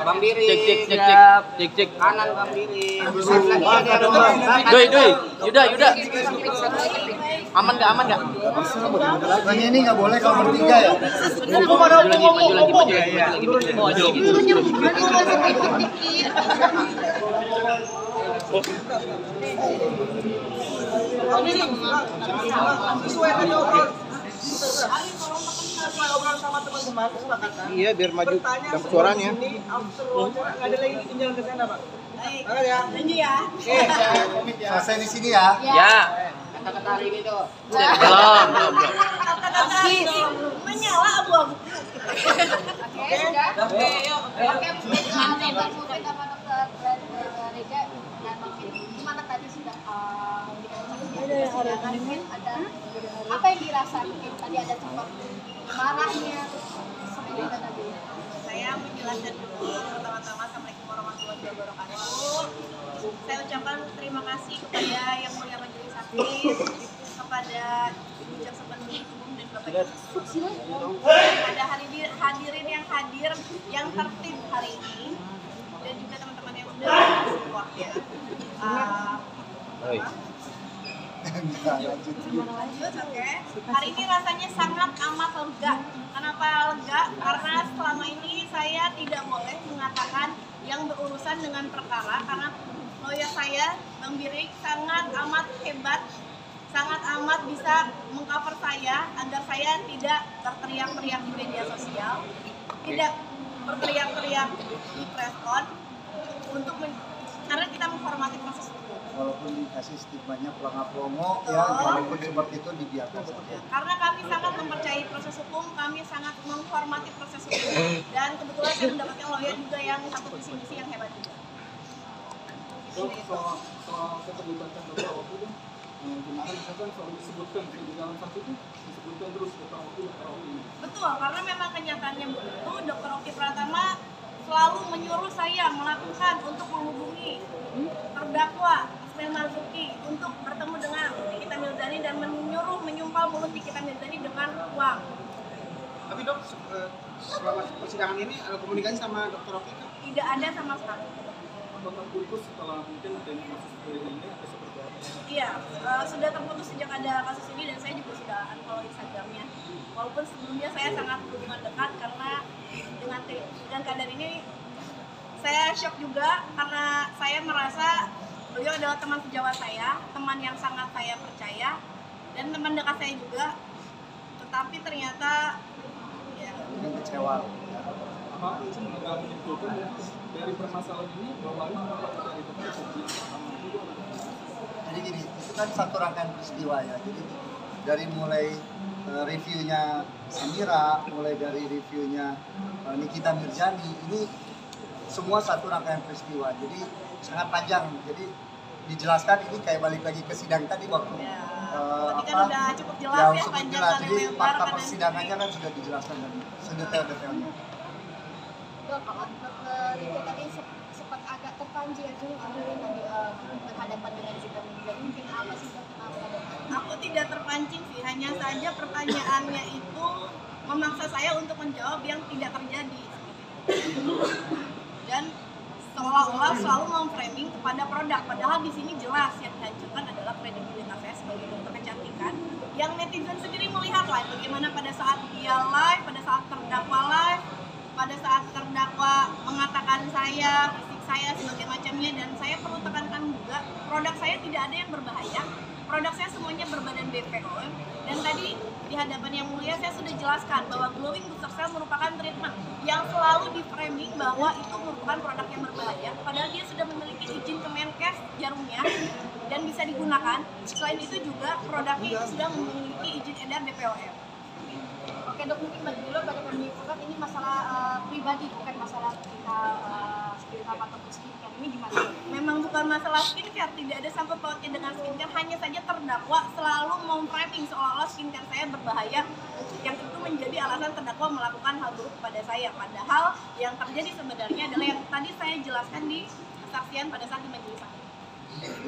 Bang Biri. Cek. Kanan Bang Biri. Doi. Yuda. Aman nggak? Makanya ini nggak boleh kalau bertiga ya. Maju lagi. Iya, biar maju dapat suaranya. Ada lagi jalan ke sana, Pak. Baik. Ya. Janji ya. Selesai di sini ya. Ya. Kata-kata hari ini tuh. Belum. Kata-kata menyala abu-abu. Oke, sudah. Oke, mungkin Pak sama Dokter Rega dan mungkin gimana tadi sudah memberikan persidangan mungkin ada apa yang dirasa mungkin tadi ada sempat marahnya seperti itu tadi. Saya menjelaskan dulu pertama-tama Assalamualaikum warahmatullahi wabarakatuh. Saya ucapkan terima kasih kepada Yang Mulia Majelis Hakim, kepada Ibu Jaksa Penuntut Umum dan Bapak Ibu, kepada hadirin yang hadir, yang tertib hari ini, dan juga teman-teman yang udah support ya. Lanjut, oke. Hari ini rasanya sangat amat lega. Kenapa lega? Karena selama ini saya tidak boleh mengatakan yang berurusan dengan perkara karena lawyer saya, Bang Birik, sangat amat hebat, sangat amat bisa mengcover saya agar saya tidak berteriak-teriak di media sosial, tidak berteriak-teriak di press con karena kita menghormati proses hukum. Walaupun dikasih stigmanya pelangap-pelongo ya, walaupun seperti itu dibiarkan saja. Karena kami sangat mempercayai proses hukum, kami sangat menghormati proses hukum, dan kebetulan saya mendapatkan lawyer juga yang satu visi-misi yang hebat juga. Soal keterlibatan Dokter Oki itu, kemarin misalkan soal disebutkan di dalam saksi itu disebutkan terus Dokter Oki. Betul, karena memang kenyataannya begitu. Dokter Oki Pratama selalu menyuruh saya melakukan untuk menghubungi terdakwa Ismail Marzuki untuk bertemu dengan Nikita Mirzani dan menyumpal mulut Nikita Mirzani dengan uang. Tapi dok, selama persidangan ini ada komunikasi sama Dokter Oki kan? Tidak ada sama sekali. Apakah putus setelah mungkin adanya kasus ini atau seperti apa? Iya, sudah terputus sejak ada kasus ini dan saya juga sudah unfollow Instagramnya. Walaupun sebelumnya saya sangat berhubungan dekat karena dengan keadaan ini saya shock juga karena saya merasa beliau adalah teman sejawat saya, teman yang sangat saya percaya dan teman dekat saya juga. Tetapi ternyata ya Kecewa. Apa itu nggak menyimpulkan dari permasalahan ini bahwa ini merupakan dari Dokter Oki? Jadi gini, itu kan satu rangkaian peristiwa ya. Jadi dari mulai reviewnya Samira, mulai dari reviewnya Nikita Mirzani, ini semua satu rangkaian peristiwa. Jadi sangat panjang. Jadi dijelaskan ini kayak balik lagi ke sidang tadi waktu ya, tadi kan udah cukup jelas ya, cukup panjang jelas. kali Jadi lebar fakta kan persidangannya kan sudah dijelaskan tadi sedetail-detailnya. Dok, kalau Rega tadi sempat agak terpancing tadi berhadapan dengan Nikita Mirzani, mungkin apa sih dok? Aku tidak terpancing sih, hanya saja pertanyaannya itu memaksa saya untuk menjawab yang tidak terjadi. Dan seolah-olah selalu memframing kepada produk, padahal di sini jelas yang dihancurkan adalah kredibilitas saya sebagai dokter kecantikan. Yang netizen sendiri melihat lah bagaimana pada saat dia live, pada saat terdakwa live, pada saat terdakwa mengatakan saya, fisik saya, sebagai macamnya, dan saya perlu tekankan juga, produk saya tidak ada yang berbahaya. Produk saya semuanya berbadan BPOM, dan tadi di hadapan Yang Mulia saya sudah jelaskan bahwa glowing booster cell merupakan treatment yang selalu di framing bahwa itu merupakan produk yang berbahaya, padahal dia sudah memiliki izin Kemenkes jarumnya dan bisa digunakan. Selain itu juga produknya itu sudah memiliki izin edar BPOM. Oke dok, mungkin bagi dulu banyak yang menyimpulkan ini masalah pribadi, bukan masalah skincare atau skincare, ini gimana? Memang bukan masalah skincare, tidak ada sangkut pautnya dengan skincare, hanya saja terdakwa selalu memframing seolah-olah skincare saya berbahaya, yang itu menjadi alasan terdakwa melakukan hal buruk kepada saya, padahal yang terjadi sebenarnya adalah yang tadi saya jelaskan di kesaksian pada saat di majelis hakim.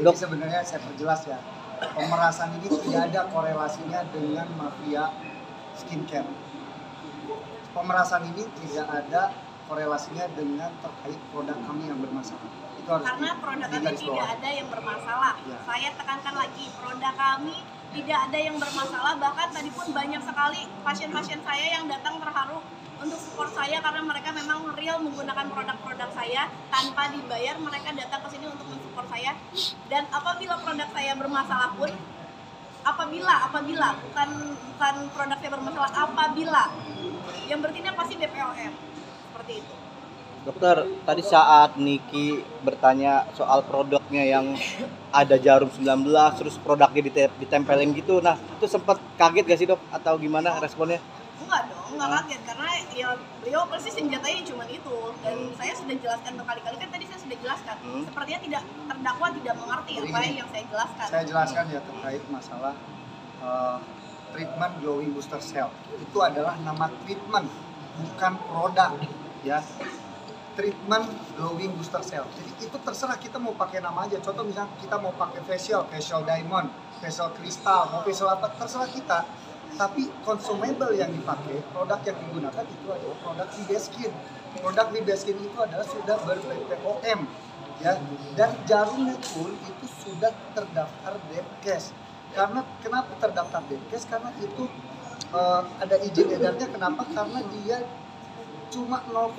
Jadi sebenarnya saya perjelas ya, pemerasan ini tidak ada korelasinya dengan mafia skincare. pemerasan ini tidak ada korelasinya dengan terkait produk kami yang bermasalah. Itu harus Karena produk kami tidak ada yang bermasalah. Ya. Saya tekankan lagi, produk kami tidak ada yang bermasalah. Bahkan tadi pun banyak sekali pasien-pasien saya yang datang terharu untuk support saya karena mereka memang real menggunakan produk-produk saya tanpa dibayar. Mereka datang ke sini untuk mensupport saya. Dan apabila produk saya bermasalah pun, apabila bukan produk saya bermasalah, apabila yang bertindak pasti BPOM, seperti itu. Dokter, tadi saat Niki bertanya soal produknya yang ada jarum 19 terus produknya ditempelin gitu, nah itu sempat kaget gak sih dok? Atau gimana responnya? Enggak dong, enggak kaget karena ya beliau persis senjatanya cuma itu. Dan saya sudah jelaskan berkali-kali, kan tadi saya sudah jelaskan. Sepertinya terdakwa tidak mengerti apa yang saya jelaskan. Saya jelaskan ya terkait masalah treatment glowing booster cell. Itu adalah nama treatment, bukan produk ya. Treatment glowing booster cell. Jadi itu terserah kita mau pakai nama aja. Contoh misalnya kita mau pakai facial diamond, facial crystal, mau facial apa, terserah kita. Tapi consumable yang dipakai, produk yang digunakan itu adalah produk Vibeskin. Produk Vibeskin itu adalah sudah ber-BPOM ya. Dan jarumnya pun itu sudah terdaftar Depkes. Karena kenapa terdaftar Depkes? Karena itu ada izin edarnya. Kenapa? Karena dia cuma 0,5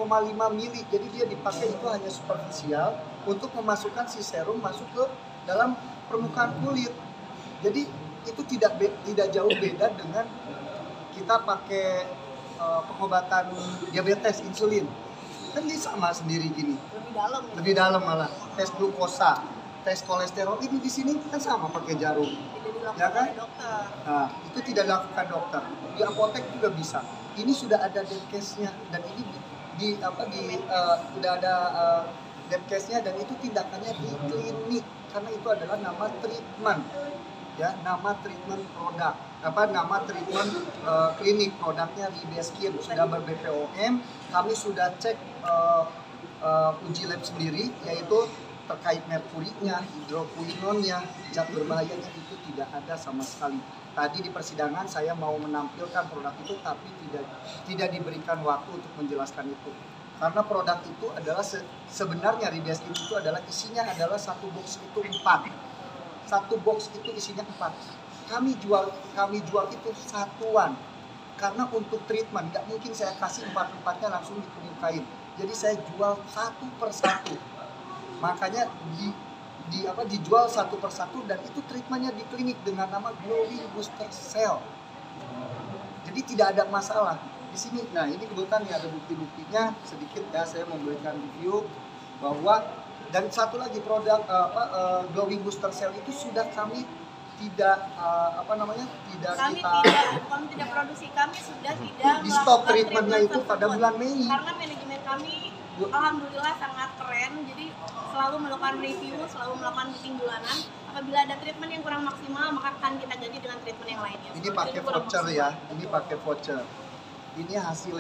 mili, jadi dia dipakai itu hanya superficial untuk memasukkan si serum masuk ke dalam permukaan kulit. Jadi itu tidak jauh beda dengan kita pakai pengobatan diabetes insulin, kan dia sama sendiri gini. Lebih dalam malah. Tes glukosa, tes kolesterol ini di sini kan sama pakai jarum. Ya kan? Nah, itu tidak dilakukan dokter. Di apotek juga bisa. Ini sudah ada Depkesnya dan ini sudah ada Depkesnya dan itu tindakannya di klinik karena itu adalah nama treatment ya, nama treatment produk nama treatment klinik, produknya Vibeskin sudah ber-BPOM. Kami sudah cek uji lab sendiri yaitu terkait merkurinya, hidroquinonnya, zat berbahayanya itu tidak ada sama sekali. Tadi di persidangan saya mau menampilkan produk itu tapi tidak diberikan waktu untuk menjelaskan itu. Karena produk itu adalah sebenarnya Vibeskin itu adalah isinya adalah satu box itu 4. Satu box itu isinya 4. Kami jual itu satuan. Karena untuk treatment nggak mungkin saya kasih 4-4-nya langsung dikemukain. Jadi saya jual satu per satu. Makanya dijual satu per satu dan itu treatmentnya di klinik dengan nama glowing booster cell. Jadi tidak ada masalah di sini. Nah ini kebetulan ada bukti-buktinya sedikit ya, saya memberikan review bahwa dan satu lagi produk glowing booster cell itu sudah kami tidak tidak produksi, kami sudah tidak di stop treatmentnya itu pada bulan Mei karena manajemen kami alhamdulillah sangat keren, jadi selalu melakukan review, selalu melakukan meeting bulanan. Apabila ada treatment yang kurang maksimal, maka akan kita ganti dengan treatment yang lainnya. Ini pakai voucher ya, ini pakai voucher. Ini hasil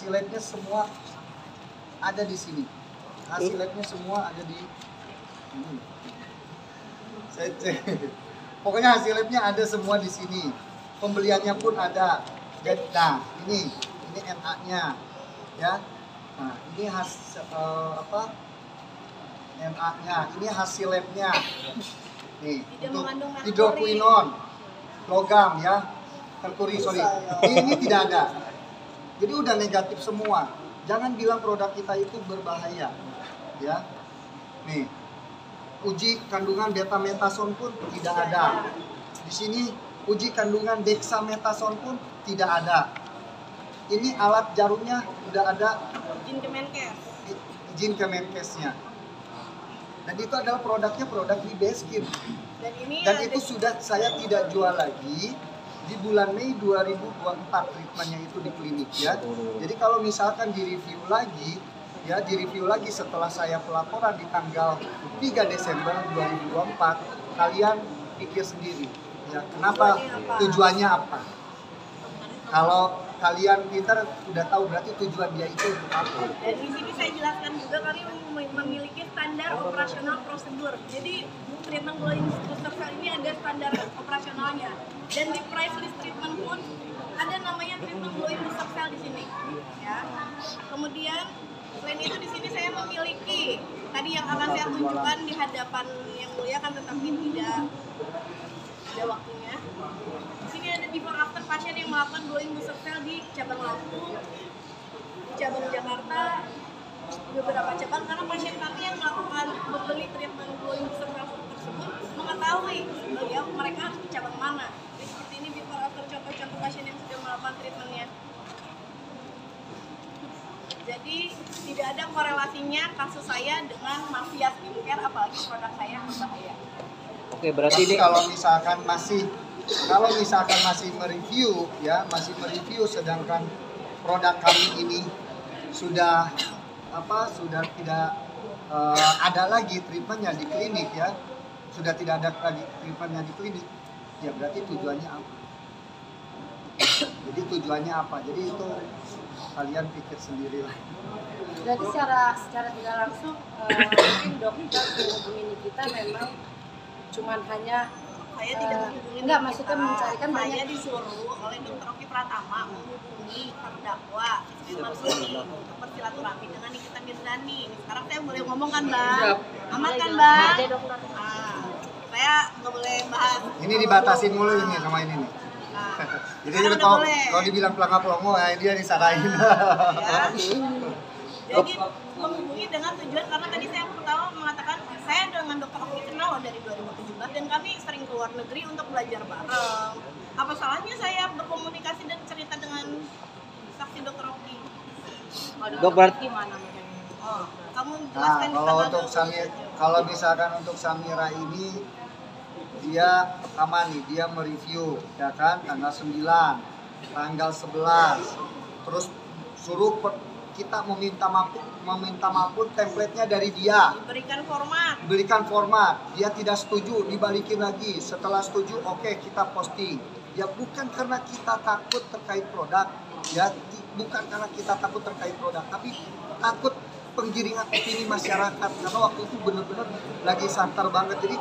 labnya semua ada di sini. Hasil labnya semua ada di ini. Saya cek. Pokoknya hasil labnya ada semua di sini. Pembeliannya pun ada. Nah, ini NA-nya ya. Nah, ini NA-nya, ini hasil labnya. Nih, untuk hidroquinon, logam ya, merkuri sorry. Ini tidak ada. Jadi udah negatif semua. Jangan bilang produk kita itu berbahaya, ya. Nih, uji kandungan beta-metason pun tidak ada. Di sini uji kandungan dexamethasone pun tidak ada. Ini alat jarumnya udah ada izin Kemenkesnya. Dan itu adalah produknya produk Vibeskin. Dan itu sudah saya tidak jual lagi di bulan Mei 2024 treatmentnya itu di klinik ya. Jadi kalau misalkan direview lagi setelah saya pelaporan di tanggal 3 Desember 2024, kalian pikir sendiri ya, kenapa, tujuannya apa? Kalau kalian pintar udah tahu berarti tujuan dia itu untuk apa. Dan di sini saya jelaskan juga kami memiliki standar operasional prosedur. Jadi treatment glowing booster cell ini ada standar operasionalnya. Dan di price list treatment pun ada namanya treatment glowing booster cell di sini, ya. Kemudian selain itu di sini saya memiliki tadi yang akan saya tunjukkan di hadapan yang mulia kan, tetapi tidak ada waktunya. Di sini ada before after pasien yang melakukan glowing booster cell di cabang Lampung, di cabang Jakarta, beberapa cabang, karena pasien kami yang melakukan membeli treatment glowing booster cell tersebut mengetahui ya mereka harus di cabang mana. Jadi seperti ini before after contoh-contoh pasien yang sudah melakukan treatmentnya. Jadi tidak ada korelasinya kasus saya dengan mafia skincare, apalagi produk saya yang berbahaya. Oke, berarti ini kalau misalkan masih mereview ya, masih mereview sedangkan produk kami ini sudah tidak ada lagi treatmentnya di klinik ya, sudah tidak ada lagi treatmentnya di klinik, ya berarti tujuannya apa? Jadi tujuannya apa? Jadi itu kalian pikir sendiri lah. Berarti secara tidak langsung mungkin dokter menghubungi kita memang cuman hanya Saya tidak menghubungi enggak, kita. maksudnya mencarikan saya banyak. disuruh oleh Dr. Oki Pratama menghubungi terdakwa Ismail Marsudi untuk bersilaturahmi dengan Nikita Mirzani. Sekarang saya boleh ngomong kan, Bang? Aman kan, Bang? Nah, saya nggak boleh bahas. Ini dibatasin mulu ini sama ini nih. Nah, Jadi sekarang udah kalau boleh. dibilang pelangga-pelongo, dia disarain. Ya. Jadi menghubungi dengan tujuan, karena tadi saya pertama mengatakan saya dengan Dr. Oki kenal loh dari 2017 dan kami sering ke luar negeri untuk belajar bareng. Apa salahnya saya berkomunikasi dan cerita dengan saksi Dr. Oki? Dok, berarti gimana mungkin? Oh, kamu Nah, jelaskan di kalau tanggal untuk 20. kalau misalkan untuk Samira ini, dia pertama nih, dia mereview ya kan tanggal 9, tanggal 11, terus suruh kita meminta maupun template-nya dari dia, berikan format, dia tidak setuju, dibalikin lagi, setelah setuju oke, kita posting. Ya bukan karena kita takut terkait produk, ya bukan karena kita takut terkait produk, tapi takut penggiringan opini masyarakat, karena waktu itu benar-benar lagi santer banget. Jadi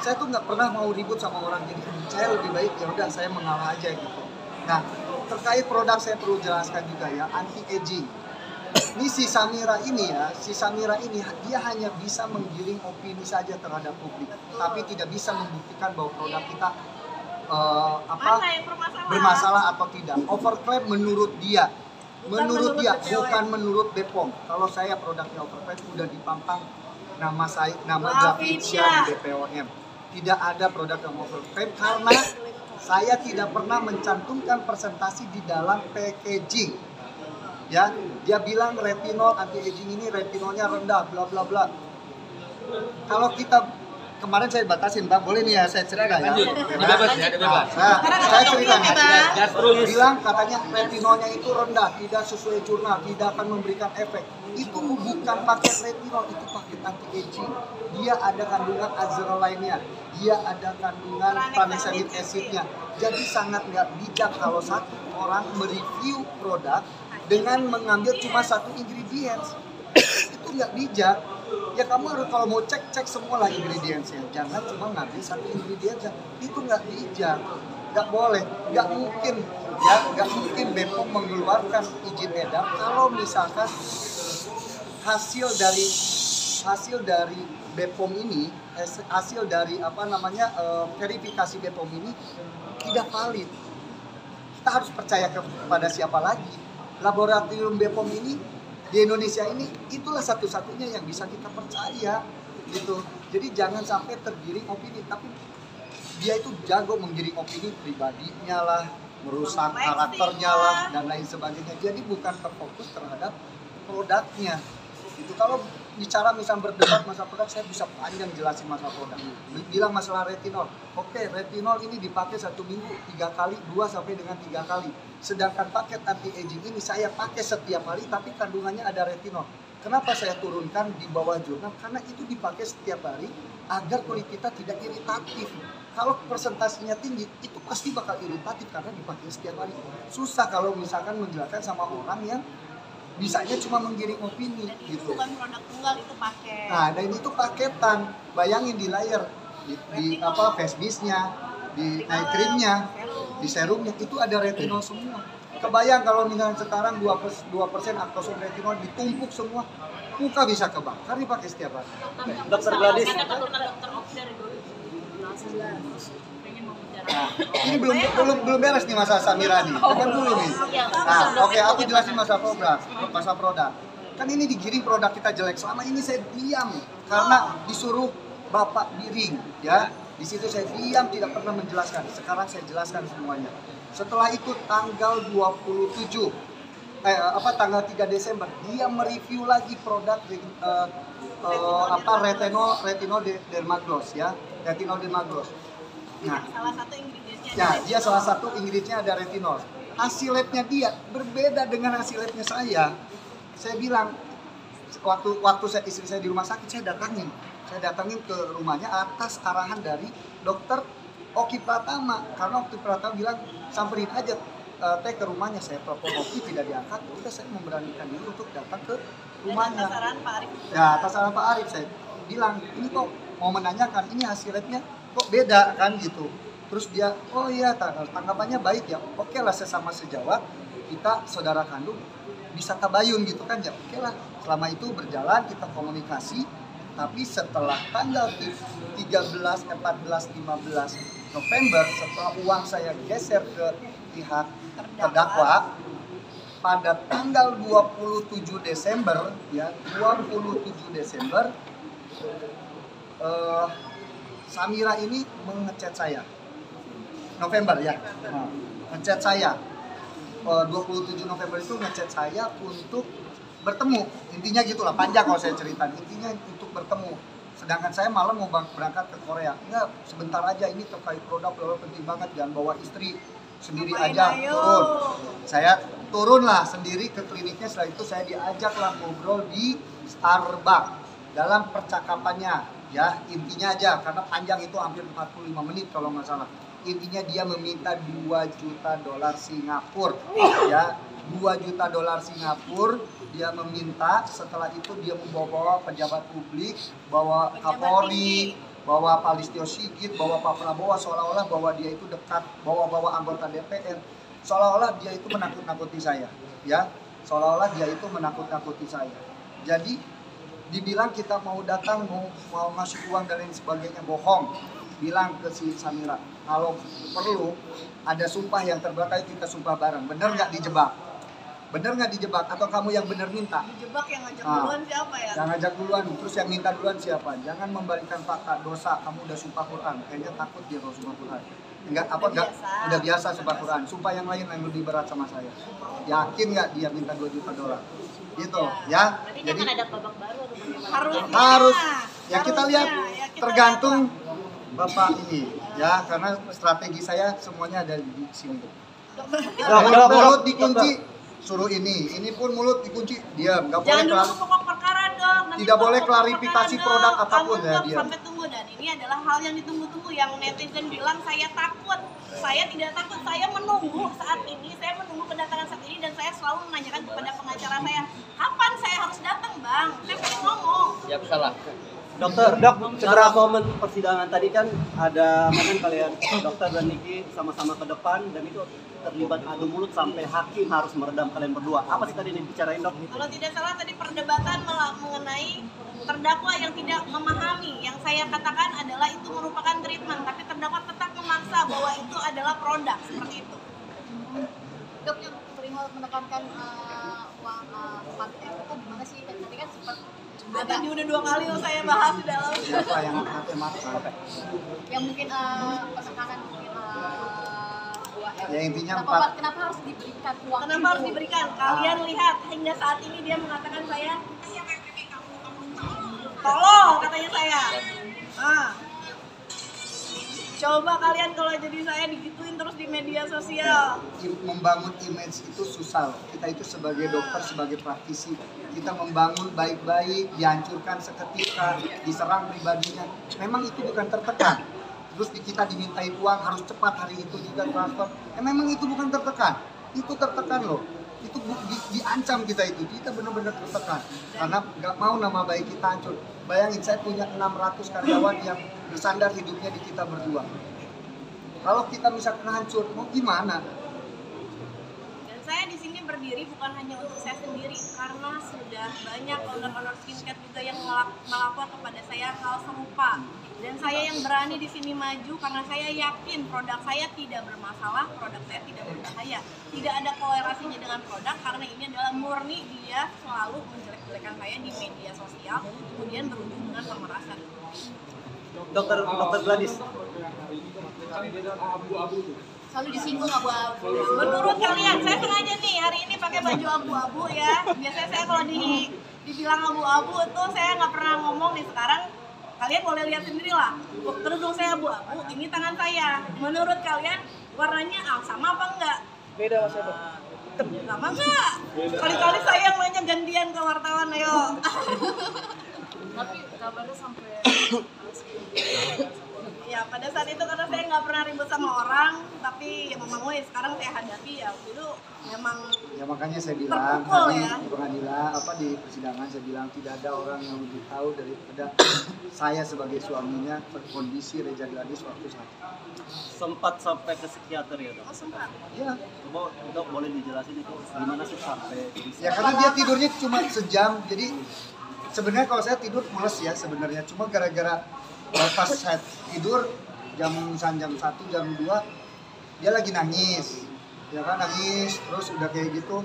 saya tuh nggak pernah mau ribut sama orang, jadi saya lebih baik ya udah saya mengalah aja gitu. Nah, terkait produk saya perlu jelaskan juga ya, anti aging. Ini si Samira ini dia hanya bisa menggiring opini saja terhadap publik, tapi tidak bisa membuktikan bahwa produk kita Mana yang bermasalah atau tidak. Overclaim menurut dia. Menurut dia, bukan menurut Bepom. Kalau saya produknya overclaim udah dipampang nama Gravitsia di BPOM. Tidak ada produk yang overclaim karena saya tidak pernah mencantumkan presentasi di dalam packaging. Ya, dia bilang retinol anti aging ini retinolnya rendah, bla bla bla. Kalau kita kemarin saya batasin, Bang, boleh nih ya saya cerita ya. Bebas ya, bebas. Nah, saya cerita nih. Gas terus. Bilang katanya retinolnya itu rendah, tidak sesuai jurnal, tidak akan memberikan efek. Itu bukan paket retinol, itu paket anti aging. Dia ada kandungan azerolinnya, dia ada kandungan tranexamic acidnya. Jadi sangat nggak bijak kalau satu orang mereview produk dengan mengambil cuma satu ingredients. Itu nggak bijak. Ya kamu harus kalau mau cek semua lah ingredientsnya, jangan cuma ngambil satu ingredients. Itu nggak bijak, nggak boleh, nggak mungkin ya, nggak mungkin Bepom mengeluarkan izin edar kalau misalkan hasil dari Bepom ini, hasil dari verifikasi Bepom ini tidak valid. Kita harus percaya kepada siapa lagi? Laboratorium Bepom ini di Indonesia ini itulah satu-satunya yang bisa kita percaya gitu. Jadi jangan sampai tergiring opini, tapi dia itu jago menggiring opini pribadinya lah, merusak karakternya lah dan lain sebagainya. Jadi bukan terfokus terhadap produknya. Itu kalau bicara misal berdebat masalah produk, saya bisa panjang jelasin masalah produk. Bilang masalah retinol, oke, retinol ini dipakai 1 minggu 3 kali, 2 sampai dengan 3 kali. Sedangkan paket anti aging ini saya pakai setiap hari, tapi kandungannya ada retinol. Kenapa saya turunkan di bawah jurnal? Karena itu dipakai setiap hari agar kulit kita tidak iritatif. Kalau presentasinya tinggi, itu pasti bakal iritatif karena dipakai setiap hari. Susah kalau misalkan menjelaskan sama orang yang bisanya cuma menggiring opini dan itu gitu. bukan produk tunggal, itu paket. Nah, dan itu paketan. Bayangin di layar, di face mist-nya, di night cream-nya. di serumnya itu ada retinol semua. Kebayang kalau misalnya sekarang 2% aktoson retinol ditumpuk semua, muka bisa kebakar dipakai setiap hari. Dokter Gladys. Kata dokter Ops dari 2019 pengen mau bicara. Nah, ini belum beres nih masalah Samira nih. Kan dulu nih. Nah, oke, aku jelasin masalah produk. Kan ini digiring produk kita jelek. Selama ini saya diam karena disuruh Bapak Biring, ya. Di situ saya diam tidak pernah menjelaskan. Sekarang saya jelaskan semuanya. Setelah itu tanggal 3 Desember dia mereview lagi produk retinol dermagloss ya. Retinol dermagloss. Nah, Salah satu ingredientnya. ya, dia salah satu ingredientnya ada retinol. Hasil labnya dia berbeda dengan hasil labnya saya. Saya bilang waktu istri saya di rumah sakit saya datangin ke rumahnya atas arahan dari dokter Oki Pratama, karena Oki Pratama bilang samperin aja teh ke rumahnya. Saya telepon Oki tidak diangkat, udah saya memberanikan diri untuk datang ke rumahnya. Atas saran Pak Arif. Ya, atas saran Pak Arif saya bilang ini kok mau menanyakan ini hasil labnya kok beda kan gitu. Terus dia, oh iya tanggapannya baik ya, oke lah sesama sejawat kita saudara kandung bisa tabayun gitu kan ya, oke lah. Selama itu berjalan kita komunikasi, tapi setelah tanggal 13, 14, 15 November setelah uang saya geser ke pihak terdakwa pada tanggal 27 Desember ya 27 Desember Samira ini mengechat saya November ya ngechat saya 27 November itu ngechat saya untuk bertemu, intinya gitulah, panjang kalau saya cerita, intinya untuk bertemu. Sedangkan saya malam mau berangkat ke Korea. Enggak, sebentar aja, ini terkait produk penting banget, jangan bawa istri sendiri aja, turun. Saya turunlah sendiri ke kliniknya. Setelah itu saya diajaklah ngobrol di Starbucks dalam percakapannya ya, intinya aja karena panjang itu hampir 45 menit kalau nggak salah. Intinya dia meminta $2 juta Singapura ya, $2 juta Singapura. Dia meminta, setelah itu dia membawa pejabat publik, bawa Kapolri, bawa Pak Listio Sigit, bawa Pak Prabowo, seolah-olah bahwa dia itu dekat, bawa anggota DPR, seolah-olah dia itu menakut-nakuti saya, ya, seolah-olah dia itu menakut-nakuti saya. Jadi dibilang kita mau datang, mau ngasih uang dan lain sebagainya, bohong. Bilang ke si Samira, kalau perlu ada sumpah yang terberat, kita sumpah bareng. Bener nggak dijebak? Bener nggak dijebak? Atau kamu yang bener minta? Dijebak yang ngajak duluan siapa ya? Yang ngajak duluan, terus yang minta duluan siapa? Jangan membalikan fakta, dosa. Kamu udah sumpah Quran, kayaknya takut dia kalau sumpah Quran. Udah biasa sumpah Quran. Sumpah yang lain yang lebih berat sama saya. Yakin nggak dia minta $2 juta? Gitu ya. Berarti jangan ada babak baru atau bagaimana? Harus. Ya kita lihat, Ya, kita tergantung Bapak ini ya, karena strategi saya semuanya ada di sini. Mulut dikunci, suruh ini pun mulut dikunci, diam, nggak boleh Jangan dulu pokok perkara dong. Nanti tidak boleh pokok klarifikasi perkara produk dong. apapun Kamu ya, dong diam. sampai tunggu, dan ini adalah hal yang ditunggu-tunggu, yang netizen bilang saya takut. Saya tidak takut, saya menunggu saat ini, saya menunggu kedatangan saat ini, dan saya selalu menanyakan kepada pengacara saya, kapan saya harus datang bang? Saya pengen ngomong. Ya salah. Dokter, setelah momen persidangan tadi kan ada momen kalian dokter dan Niki sama-sama ke depan dan itu terlibat adu mulut sampai hakim harus meredam kalian berdua. Apa sih tadi yang dibicarain dok? Kalau tidak salah tadi perdebatan mengenai terdakwa yang tidak memahami. Yang saya katakan adalah itu merupakan treatment, tapi terdakwa tetap memaksa bahwa itu adalah produk, seperti itu. Dok, yang perihal menekankan uang 4M itu gimana sih? Dan tadi kan sempat Tadi udah 2 kali loh saya bahas di dalam. Siapa yang mata? yang mungkin penekanan mungkin 2M. Ya intinya Kenapa harus diberikan uang? Kenapa harus diberikan? Kalian lihat hingga saat ini dia mengatakan saya tolong, katanya saya. Coba kalian kalau jadi saya digituin terus di media sosial. membangun image itu susah. Kita itu sebagai dokter, sebagai praktisi, kita membangun baik-baik, dihancurkan seketika, diserang pribadinya. Memang itu bukan tertekan. Terus kita dimintai uang harus cepat hari itu juga transfer. Memang itu bukan tertekan. Itu tertekan loh. Itu diancam kita itu. Kita benar-benar tertekan. Karena nggak mau nama baik kita hancur. Bayangin saya punya 600 karyawan yang bersandar hidupnya di kita berdua. Kalau kita misalkan hancur, mau gimana? Dan saya di sini berdiri bukan hanya untuk saya sendiri, karena sudah banyak owner-owner skincare juga yang melapor kepada saya hal serupa. Dan saya yang berani di sini maju karena saya yakin produk saya tidak bermasalah, produk saya tidak berbahaya. Tidak ada kolerasinya dengan produk karena ini adalah murni dia selalu menjelek-jelekan saya di media sosial, kemudian berujung dengan pemerasan. Dokter Gladys. Abu-abu tuh. Selalu disinggung abu-abu. Menurut kalian, saya sengaja nih hari ini pakai baju abu-abu ya. Biasanya saya kalau dibilang abu-abu itu saya nggak pernah ngomong nih. Sekarang kalian boleh lihat sendiri lah. Kerudung saya abu-abu, ini tangan saya. Menurut kalian warnanya sama apa enggak? Beda Mas Edo. Sama enggak? Kali-kali saya yang nanya gantian ke wartawan, ayo. Tapi kabarnya sampai Ya pada saat itu karena saya nggak pernah ribut sama orang, tapi ya memang sekarang saya hadapi ya itu memang Ya makanya saya bilang terpukul tadi ya. di pengadilan di persidangan saya bilang tidak ada orang yang lebih tahu daripada saya sebagai suaminya kondisi Reza Gladys waktu saat itu. Sempat sampai ke psikiater ya dok? Oh sempat. Ya, Coba dok boleh dijelasin itu gimana sih sampai ya karena dia tidurnya cuma sejam, jadi sebenarnya kalau saya tidur mules ya sebenarnya, cuma gara-gara pas saya tidur jam 1, jam 2 dia lagi nangis, ya kan nangis terus udah kayak gitu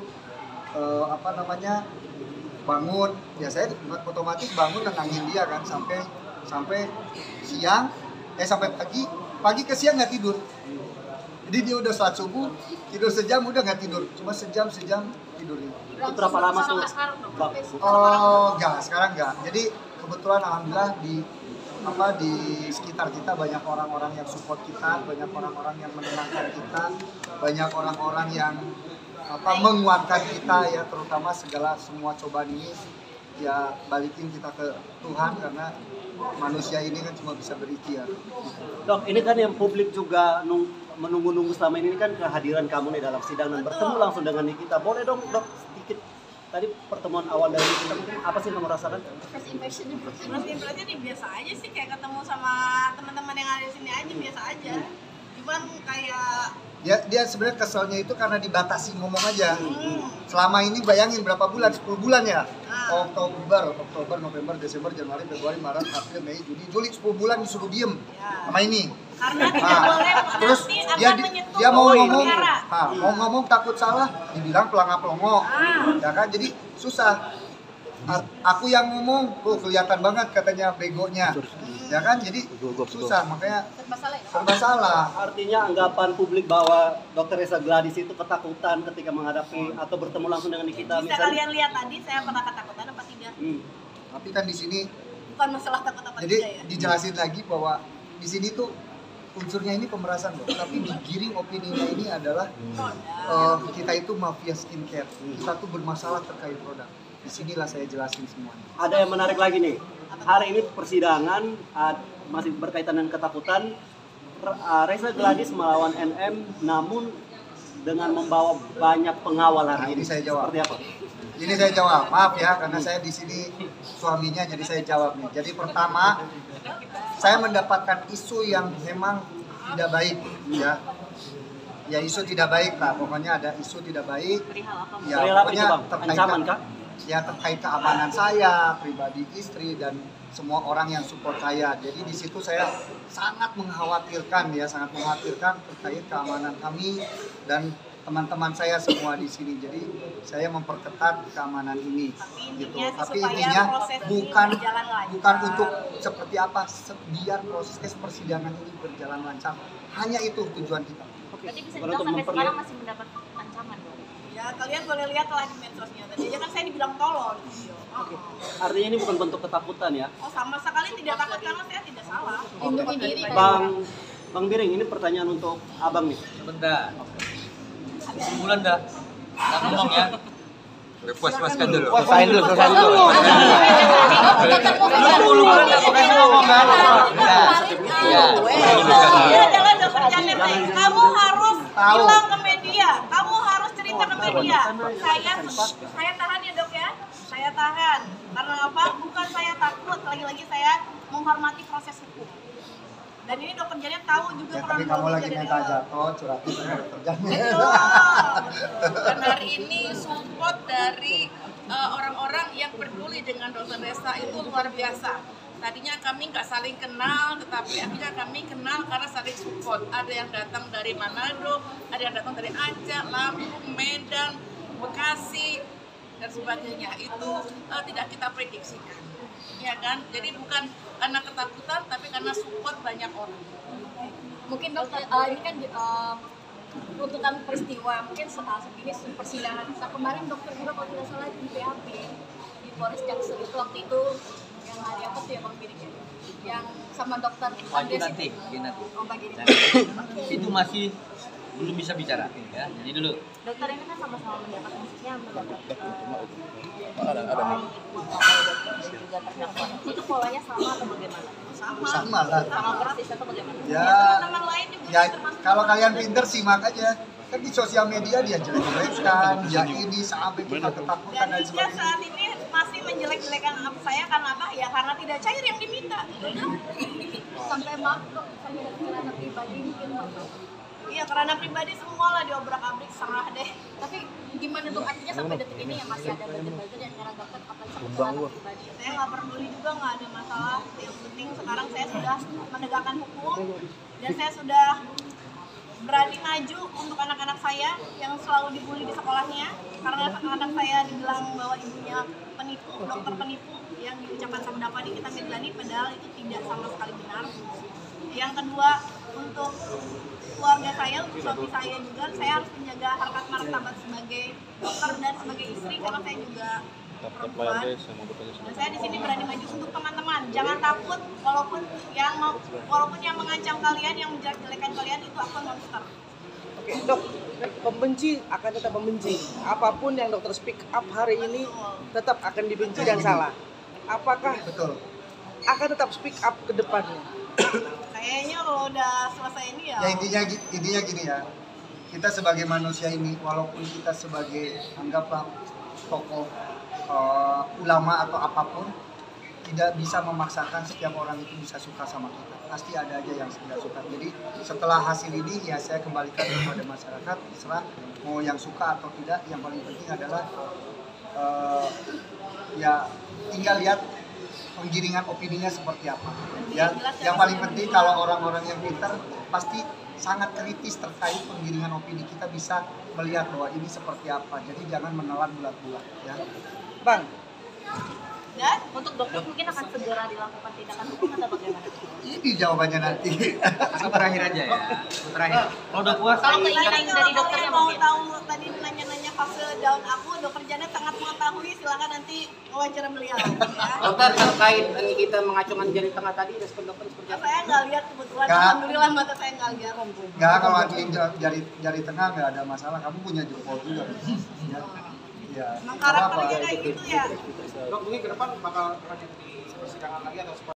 bangun, ya saya otomatis bangun nenangin dia kan sampai siang, sampai pagi ke siang nggak tidur. Jadi dia udah sholat subuh, tidur sejam udah nggak tidur, cuma sejam tidurnya. itu berapa lama tuh? sekarang dong? Bang, Oh, sekarang enggak. Jadi kebetulan alhamdulillah di sekitar kita banyak orang-orang yang support kita, banyak orang-orang yang menenangkan kita, banyak orang-orang yang menguatkan kita ya, terutama semua cobaan ini ya balikin kita ke Tuhan karena manusia ini kan cuma bisa berikhtiar. dok ini kan yang publik juga menunggu-nunggu selama ini kan kehadiran kamu nih dalam sidang dan bertemu langsung dengan Nikita. Boleh dong dok sedikit tadi pertemuan awal dari kita mungkin apa sih kamu rasakan? First impression-nya First impression nih biasa aja sih, kayak ketemu sama teman-teman yang ada di sini aja biasa aja. Cuman kayak Dia sebenarnya keselnya itu karena dibatasi ngomong aja. Selama ini bayangin berapa bulan? 10 bulan ya? Oktober, November, Desember, Januari, Februari, Maret, April, Mei, Juli 10 bulan disuruh diem sama ini. karena tidak boleh Terus nanti dia akan menyentuh dia mau ngomong, negara. mau ngomong takut salah, dibilang pelangap-pelongo, ya kan? Jadi susah. Aku yang ngomong, kelihatan banget katanya begonya, ya kan? Jadi susah, makanya serba salah ya? serba salah. Artinya anggapan publik bahwa Dr. Reza Gladys itu ketakutan ketika menghadapi atau bertemu langsung dengan Nikita Bisa misalnya. kalian lihat tadi saya pernah ketakutan apa tidak? Tapi kan di sini, Bukan masalah takut apa jadi tidak ya. dijelasin lagi bahwa di sini tuh unsurnya ini pemerasan loh, tapi digiring opininya ini adalah kita itu mafia skincare, kita tuh bermasalah terkait produk. Disinilah saya jelasin semuanya. Ada yang menarik lagi nih. Hari ini persidangan masih berkaitan dengan ketakutan. Reza Gladys melawan NM, namun dengan membawa banyak pengawal hari ini. Ini saya jawab. Seperti apa? Ini saya jawab, maaf ya, karena saya di sini suaminya, jadi saya jawab nih. Jadi pertama, saya mendapatkan isu yang memang tidak baik, ya. Ya isu tidak baik lah, pokoknya ada isu tidak baik. Ya Perihal apa pokoknya itu, Bang? Ancaman kah? Ya terkait keamanan saya, pribadi istri dan semua orang yang support saya. Jadi di situ saya sangat mengkhawatirkan terkait keamanan kami dan teman-teman saya semua di sini. Jadi saya memperketat keamanan ini. Tapi intinya proses ini bukan berjalan lancar. bukan untuk seperti apa, biar proses persidangan ini berjalan lancar. Hanya itu tujuan kita. Berarti bisa Untuk dibilang sampai memperlihat- sekarang masih mendapat ancaman dong? Ya kalian boleh lihat lah di medsosnya. Tadi aja kan saya dibilang tolol di video. Artinya ini bukan bentuk ketakutan ya. Oh sama sekali tidak takut karena saya tidak salah. Lindungi diri kan? Bang Biring, ini pertanyaan untuk abang nih. Sebentar. Sebulan dah. Nggak ngomong ya. Puas-puaskan dulu. Selesai dulu. Lu bulan dah pakai ngomong kan. Iya. Ya jangan bercanda saya. Kamu harus bilang ke media. Kamu harus cerita ke media. Saya tahan ya dok ya. Saya tahan. Karena apa? Bukan saya takut. Lagi-lagi saya menghormati proses hukum. Dan ini dokter Janet tahu juga Ya, tapi kamu lagi minta jatuh, curhatin sama dokter Janet. Dan hari ini support dari orang-orang yang peduli dengan Dokter Resa itu luar biasa. Tadinya kami nggak saling kenal, tetapi akhirnya kami kenal karena saling support. Ada yang datang dari Manado, ada yang datang dari Aceh, Lampung, Medan, Bekasi, dan sebagainya. Itu tidak kita prediksikan, ya kan? Jadi bukan karena ketakutan, tapi karena support banyak orang. Mungkin dokter ini kan runtutan peristiwa, mungkin ini persidangan. Nah, kemarin dokter juga kalau tidak salah di BAP di Polres Jaksel itu waktu itu yang hari apa tuh ya Bang Birik ya? Yang sama dokter Andres nanti. Oh, Pak Giri. Itu masih belum bisa bicara ya. Jadi dulu. Dokter ini kan sama-sama mendapat maksudnya mendapat juga terdakwa. Itu polanya sama atau bagaimana? Sama lah. Sama persis atau bagaimana? Ya, teman-teman lain juga ya termasuk kalau kalian pinter simak aja. Kan di sosial media dia jelek-jelekan, dia ini sampai kita ketakutan dan dan dia sebagainya. saat ini masih menjelek-jelekan saya karena apa? Ya karena tidak cair yang diminta. Sampai maaf kok sampai kerana pribadi mungkin dokter. Iya, karena pribadi semua lah diobrak-abrik, salah deh. Tapi gimana tuh artinya sampai detik ini ya masih ada buzzer-buzzer yang nyerang dokter apalagi sampai kerana pribadi. Saya nggak peduli juga, nggak ada masalah. Yang penting sekarang saya sudah menegakkan hukum dan saya sudah berani maju untuk anak-anak saya yang selalu dibully di sekolahnya karena anak saya dibilang bahwa ibunya penipu, dokter penipu yang diucapkan sama Dapani kita Medlani, padahal itu tidak sama sekali benar. Yang kedua, untuk keluarga saya, untuk suami saya juga, saya harus menjaga harkat martabat sebagai dokter dan sebagai istri karena saya juga perempuan. Dan saya di sini berani maju untuk teman-teman. Jangan takut, walaupun yang mengancam kalian, yang menjelek-jelekan kalian itu akan monster. Oke, Dok, pembenci akan tetap membenci. Apapun yang dokter speak up hari ini tetap akan dibenci dan salah. Apakah Betul. akan tetap speak up ke depannya? Kayaknya kalau udah selesai ini ya. Ya intinya gini ya. Kita sebagai manusia ini, walaupun kita sebagai anggaplah tokoh ulama atau apapun, tidak bisa memaksakan setiap orang itu bisa suka sama kita. Pasti ada aja yang tidak suka. Jadi setelah hasil ini ya saya kembalikan kepada masyarakat, terserah mau yang suka atau tidak. Yang paling penting adalah ya tinggal lihat penggiringan opininya seperti apa. Ya, yang paling penting kalau orang-orang yang pintar pasti sangat kritis terkait penggiringan opini, kita bisa melihat bahwa ini seperti apa. Jadi jangan menelan bulat-bulat ya. Bang, Dan Untuk dokter mungkin akan segera dilakukan tindakan hukum atau bagaimana? Ini jawabannya nanti. Aku terakhir aja ya. Aku terakhir. Kalau udah puas, Kalau keinginan tadi dari kalau dokternya kalian mau mungkin. tahu tadi nanya-nanya fase down aku, dokter Janet sangat mengetahui. Silakan nanti wawancara beliau. Ya. Dokter terkait ini kita mengacungkan jari tengah tadi, respon dokter seperti apa? Saya nggak lihat kebetulan, Nggak. alhamdulillah mata saya nggak lihat. Enggak, kalau anjing jari tengah nggak ada masalah. Kamu punya jempol juga. Ya. Ya. Emang karakternya kayak gitu ya. Dok, mungkin ke depan bakal lanjut di persidangan lagi atau seperti